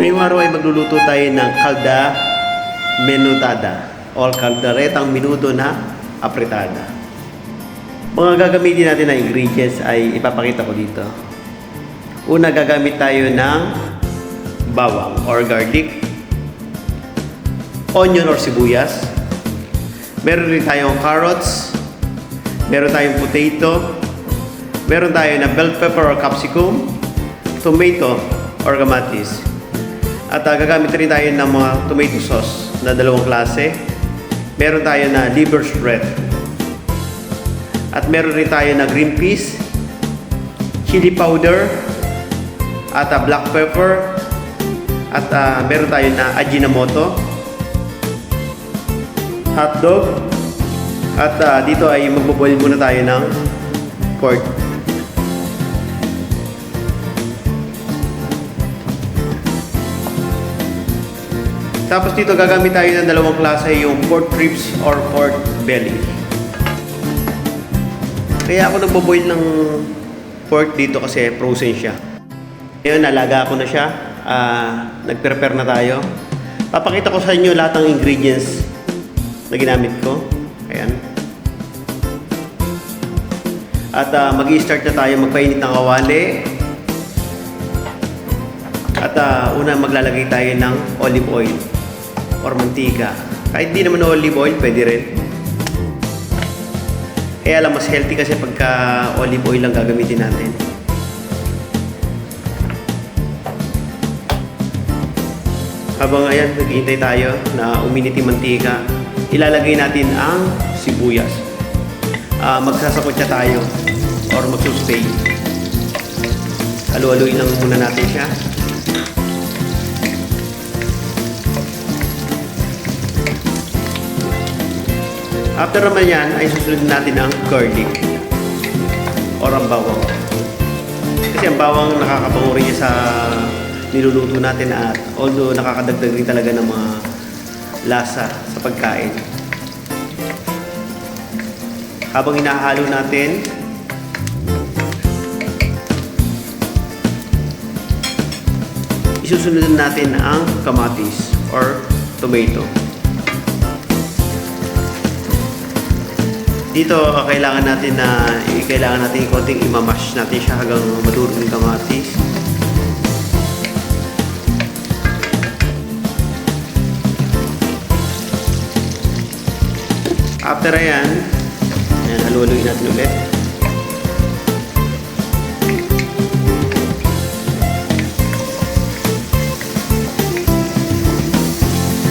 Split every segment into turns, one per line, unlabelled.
Ngayong araw ay magluluto tayo ng kalda menutada o kaldaretang minuto na apretada. Mga gagamitin natin na ingredients ay ipapakita ko dito. Una, gagamit tayo ng bawang or garlic, onion or sibuyas, meron rin tayong carrots, meron tayong potato, meron tayo na bell pepper or capsicum, tomato or kamatis. At gagamit rin tayo ng mga tomato sauce na dalawang klase. Meron tayo na liver spread. At meron rin tayo na green peas, chili powder, at black pepper, at meron tayo na ajinomoto, hotdog, at dito ay magbo-boil muna tayo ng pork. Tapos dito gagamit tayo ng dalawang klase, yung pork ribs or pork belly. Kaya ako nagbo-boil ng pork dito kasi frozen siya. Ngayon, nalaga ko na siya. Nag-prepare na tayo. Papakita ko sa inyo lahat ng ingredients na ginamit ko. Ayan. At mag-i-start na tayo magpainit ng kawali. At una maglalagay tayo ng olive oil or mantika. Kahit di naman olive oil, pwede rin. Kaya lang mas healthy kasi pagka olive oil lang gagamitin natin. Habang ayan, naghihintay tayo na uminit yung mantika, ilalagay natin ang sibuyas. Magsasakot siya tayo or magsusutay. Halu-haluin lang muna natin siya. After naman yan, ay susunod natin ang garlic or ang bawang. Kasi ang bawang nakakabango rin niya sa niluluto natin at although nakakadagdag rin talaga ng mga lasa sa pagkain. Habang hinahalo natin, isusunod natin ang kamatis or tomato. Dito kailangan natin konting imamash natin siya hanggang madurog yung kamatis. After ayan, haluhaluin natin ulit.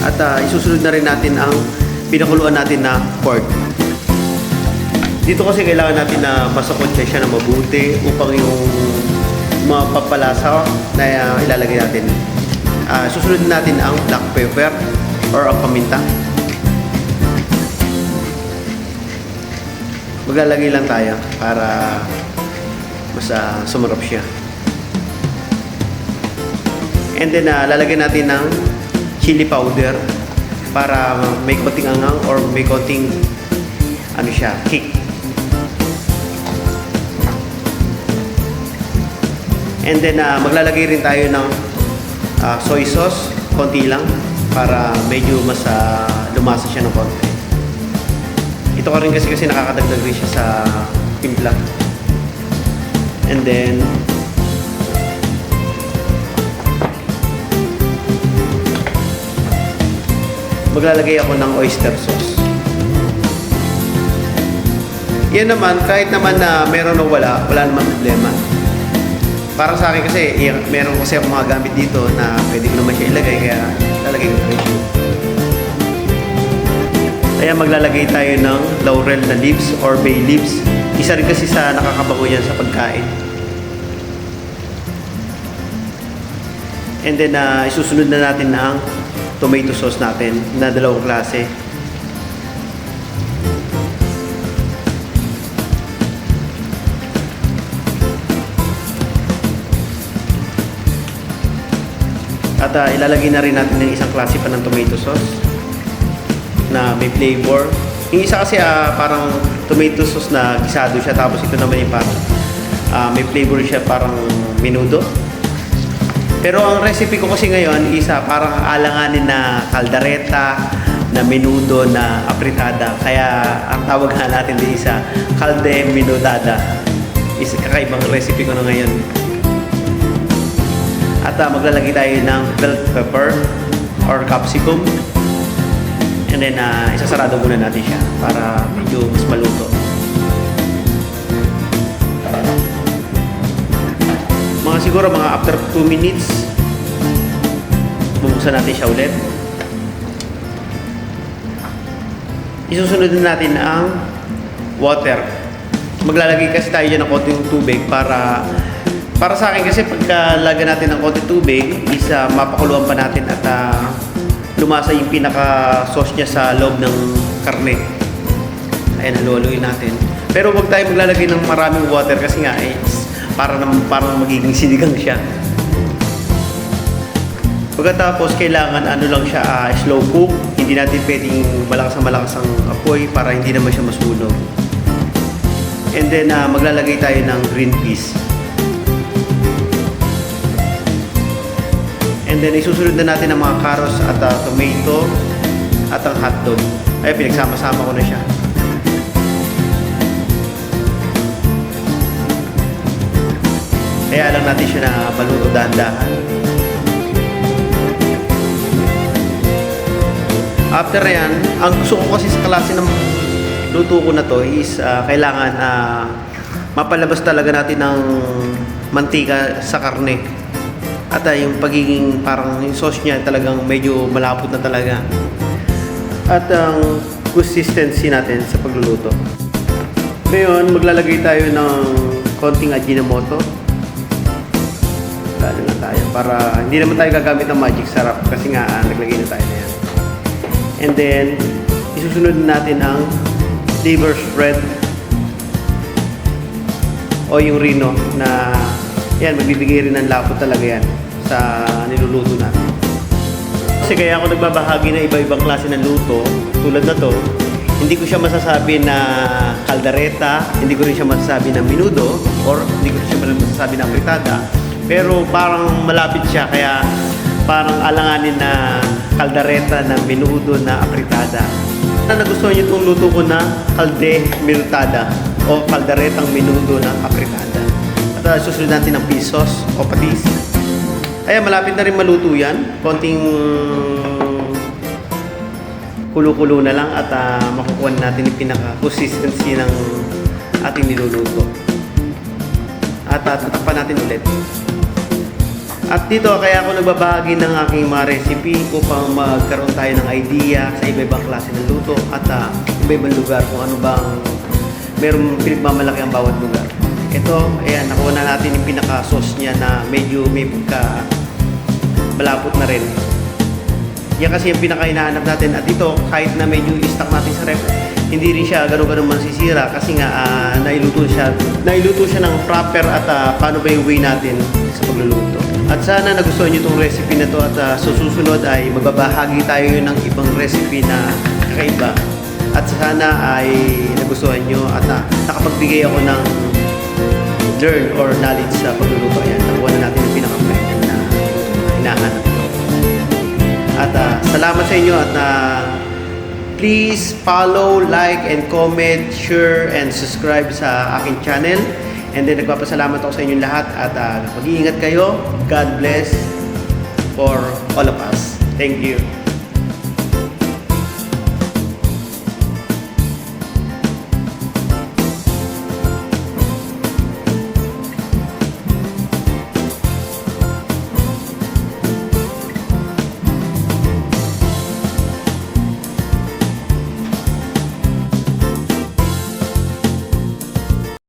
At isusunod na rin natin ang pinakuluan natin na pork. Dito kasi kailangan natin na masakot siya na mabuti upang yung mga papalasa na ilalagay natin. Susunod natin ang black pepper or ang paminta. Maglalagay lang tayo para mas sumarap siya. And then lalagyan natin ng chili powder para may konting angang or may konting kick. And then maglalagay rin tayo ng soy sauce, konti lang para medyo mas lumasa siya ng konti. Ito ka rin kasi nakakadagdag rin siya sa timpla. And then maglalagay ako ng oyster sauce. Yan naman, kahit naman na meron o wala naman problema. Para sa akin kasi, meron kasi akong mga gamit dito na pwede ko naman siya ilagay, kaya lalagay ko rin siya. Kaya maglalagay tayo ng laurel na leaves or bay leaves. Isa rin kasi sa nakakabango yan sa pagkain. And then, isusunod na natin ang tomato sauce natin na dalawang klase. At ilalagay na rin natin ng isang klase pa ng tomato sauce na may flavor. Yung isa kasi parang tomato sauce na gisado siya, tapos ito naman yung parang may flavor siya, parang menudo. Pero ang recipe ko kasi ngayon is parang alanganin na kaldereta, na menudo, na apritada. Kaya ang tawag nga natin din isa calde menudada. Is kakaibang recipe ko na ngayon. At maglalagay tayo ng bell pepper or capsicum. And then, isasarado muna natin siya para medyo mas maluto. Siguro mga after 2 minutes, bubuksan natin siya ulit. Isusunod natin ang water. Maglalagay kasi tayo dyan ng konting tubig para sa akin kasi pagka lagyan natin ng konting tubig, mapakuluan pa natin at lumasa yung pinaka-sauce niya sa loob ng karne. Ayan, haluhaluin natin. Pero huwag tayo maglalagay ng maraming water kasi nga parang magiging sinigang siya. Pagkatapos, kailangan lang siya slow cook. Hindi natin pwedeng malakas ang apoy para hindi naman siya masunog. And then, maglalagay tayo ng green peas. And then, isusunod na natin ang mga carrots at tomato at ang hotdog. Ay, pinagsama-sama ko na siya. Kaya lang natin siya na maluto dahan-dahan. After yan, ang gusto ko kasi sa klase ng luto ko na to is kailangan mapalabas talaga natin ng mantika sa karne. At yung pagiging parang yung sauce niya talagang medyo malapot na talaga. At ang consistency natin sa pagluluto. Ngayon, maglalagay tayo ng konting Ajinomoto. Lalo na tayo para hindi naman tayo gagamit ng magic sarap kasi nga naglagay na tayo na yan. And then, isusunod natin ang liver spread o yung rino na yan, magbibigay rin ng lapot talaga yan sa niluluto natin. Kasi kaya ako nagbabahagi ng iba-ibang klase ng luto tulad na to, hindi ko siya masasabi na kaldereta, hindi ko rin siya masasabi na menudo, or hindi ko siya masasabi na fritada. Pero parang malapit siya, kaya parang alanganin na kaldereta, na menudo, na apritada. Nagustuhan niyo itong luto ko na calde menudada o kalderetang menudo na apritada. At susunod natin ng fish sauce o patis. Ayan, malapit na rin maluto yan. Konting kulo-kulo na lang at makukuha natin yung pinaka-consistency ng ating niluluto. At tatakpan natin ulit. At dito, kaya ako nagbabahagi ng aking mga recipe upang magkaroon tayo ng idea sa iba-ibang klase ng luto at iba-ibang lugar kung ano bang merong pinagmamalaki ang bawat lugar. Ito, ayan, nakuha na natin yung pinaka-sauce niya na medyo may pagka malapot na rin. Yan kasi yung pinaka-hinahanap natin. At ito, kahit na medyo i-stock natin sa ref, hindi rin siya ganun-ganun masisira kasi nga nailuto siya ng proper at paano ba yung way natin sa pagluluto. At sana nagustuhan nyo itong recipe na to at sa susunod ay magbabahagi tayo ng ibang recipe na kakaiba. At sana ay nagustuhan nyo at nakapagbigay ako ng learn or knowledge sa pagluluto. Ayan, nakuha na natin yung pinaka-final na hinahanap ko. At salamat sa inyo at please follow, like, and comment, share, and subscribe sa aking channel. And then nagpapasalamat ako sa inyong lahat at mag-iingat kayo. God bless for all of us. Thank you.